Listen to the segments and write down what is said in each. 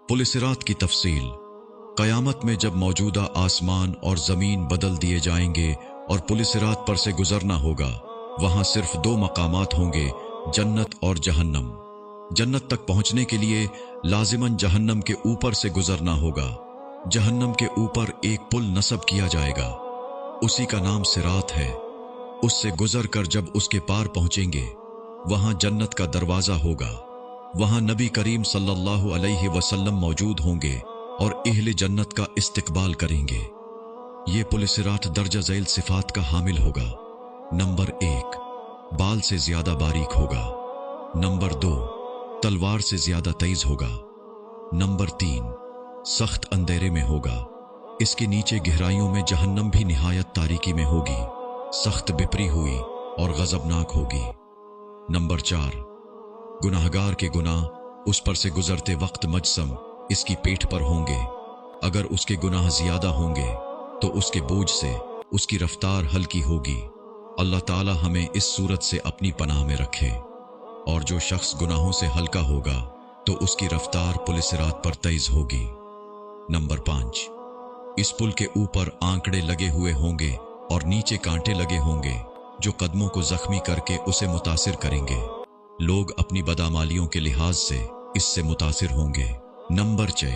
पुलिसिरात की तफसील। क़यामत में जब मौजूदा आसमान और ज़मीन बदल दिए जाएंगे और पुलिसिरात पर से गुजरना होगा, वहां सिर्फ दो मकामात होंगे, जन्नत और जहन्नम। जन्नत तक पहुंचने के लिए लाजिमन जहन्नम के ऊपर से गुजरना होगा। जहन्नम के ऊपर एक पुल नस्ब किया जाएगा, उसी का नाम सिरात है। उससे गुजर कर जब उसके पार पहुंचेंगे, वहां जन्नत का दरवाजा होगा। वहां नबी करीम सल्लल्लाहु अलैहि वसल्लम मौजूद होंगे और अहले जन्नत का इस्तकबाल करेंगे। ये पुलिसिरात दर्जा ज़ैल सिफात का हामिल होगा। नंबर 1, बाल से ज्यादा बारीक होगा। नंबर 2, तलवार से ज्यादा तेज होगा। नंबर 3, सख्त अंधेरे में होगा। इसके नीचे गहराइयों में जहन्नम भी निहायत तारीकी में होगी, सख्त बिपरी हुई और गजबनाक होगी। नंबर 4, गुनाहगार के गुनाह उस पर से गुजरते वक्त मजसम इसकी पेट पर होंगे। अगर उसके गुनाह ज्यादा होंगे तो उसके बोझ से उसकी रफ्तार हल्की होगी। अल्लाह ताला हमें इस सूरत से अपनी पनाह में रखे। और जो शख्स गुनाहों से हल्का होगा तो उसकी रफ्तार पुलिसिरात पर तेज होगी। नंबर 5, इस पुल के ऊपर आंकड़े लगे हुए होंगे और नीचे कांटे लगे होंगे जो कदमों को जख्मी करके उसे मुतासिर करेंगे। लोग अपनी बदामालियों के लिहाज से इससे मुतासिर होंगे। नंबर 6,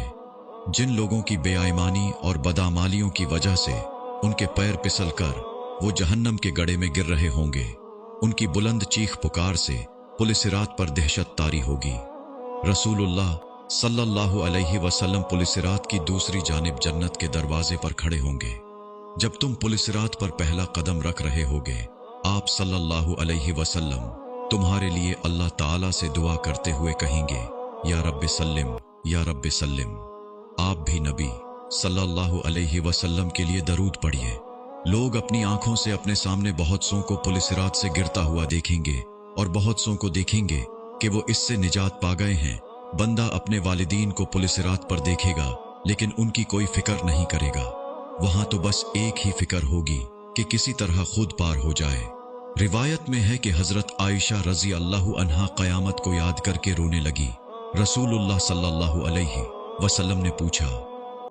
जिन लोगों की बेईमानी और बदामालियों की वजह से उनके पैर फिसल कर वो जहन्नम के गड्ढे में गिर रहे होंगे, उनकी बुलंद चीख पुकार से पुलिसिरात पर दहशत तारी होगी। रसूलुल्लाह सल्लल्लाहु अलैहि वसल्लम पुलिसिरात की दूसरी जानिब जन्नत के दरवाजे पर खड़े होंगे। जब तुम पुलिसिरात पर पहला कदम रख रहे होगे, आप सल्लल्लाहु अलैहि वसल्लम तुम्हारे लिए अल्लाह ताला से दुआ करते हुए कहेंगे, या रब्बि सल्लिम, या रब्बि सल्लिम। आप भी नबी सल्लल्लाहु अलैहि वसल्लम के लिए दरूद पढ़िए। लोग अपनी आंखों से अपने सामने बहुत सौ को पुलिसिरात से गिरता हुआ देखेंगे और बहुत सौ को देखेंगे कि वो इससे निजात पा गए हैं। बंदा अपने वालिदीन को पुलिसिरात पर देखेगा लेकिन उनकी कोई फिक्र नहीं करेगा। वहां तो बस एक ही फिक्र होगी कि किसी तरह खुद पार हो जाए। रिवायत में है कि हजरत आयशा रजी अल्लाह अन्हा क़यामत को याद करके रोने लगी। रसूलुल्लाह सल्लल्लाहु अलैहि वसल्लम ने पूछा,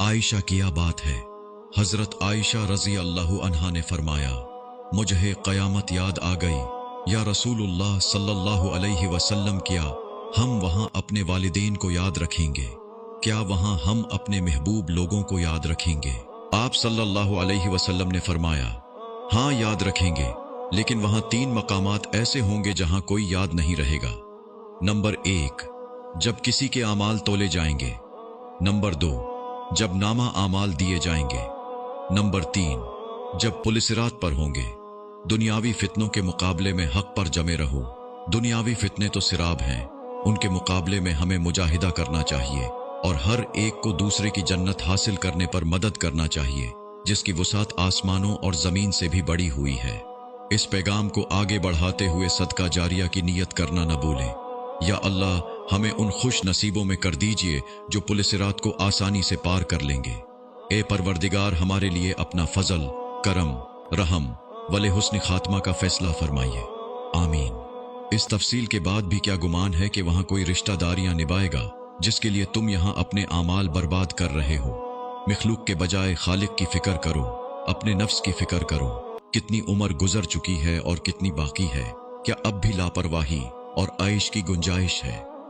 आयशा क्या बात है? हजरत आयशा रजी अल्लाह अन्हा ने फरमाया, मुझे क़यामत याद आ गई या रसूलुल्लाह सल्लल्लाहु अलैहि वसल्लम, क्या हम वहां अपने वालिदैन को याद रखेंगे? क्या वहां हम अपने महबूब लोगों को याद रखेंगे? आप सल्लल्लाहु अलैहि वसल्लम ने फरमाया, हाँ याद रखेंगे, लेकिन वहां 3 मकामात ऐसे होंगे जहां कोई याद नहीं रहेगा। नंबर 1, जब किसी के आमाल तोले जाएंगे। नंबर 2, जब नामा आमाल दिए जाएंगे। नंबर 3, जब पुलिसिरात पर होंगे। दुनियावी फितनों के मुकाबले में हक पर जमे रहो। दुनियावी फितने तो सिराब हैं, उनके मुकाबले में हमें मुजाहिदा करना चाहिए और हर एक को दूसरे की जन्नत हासिल करने पर मदद करना चाहिए, जिसकी वुसात आसमानों और जमीन से भी बड़ी हुई है। इस पैगाम को आगे बढ़ाते हुए सदका जारिया की नीयत करना न भूलें। या अल्लाह, हमें उन खुश नसीबों में कर दीजिए जो पुलिसिरात को आसानी से पार कर लेंगे। ए परवरदिगार, हमारे लिए अपना फजल, करम, रहम वले हुस्न खात्मा का फैसला फरमाइए। आमीन। इस तफसील के बाद भी क्या गुमान है कि वहां कोई रिश्तेदारियां निभाएगा जिसके लिए तुम यहां अपने आमाल बर्बाद कर रहे हो? मखलूक के बजाय खालिक की फिक्र करो, अपने नफ्स की फिक्र करो। कितनी उम्र गुजर चुकी है और कितनी बाकी है? क्या अब भी लापरवाही और आइश की गुंजाइश है?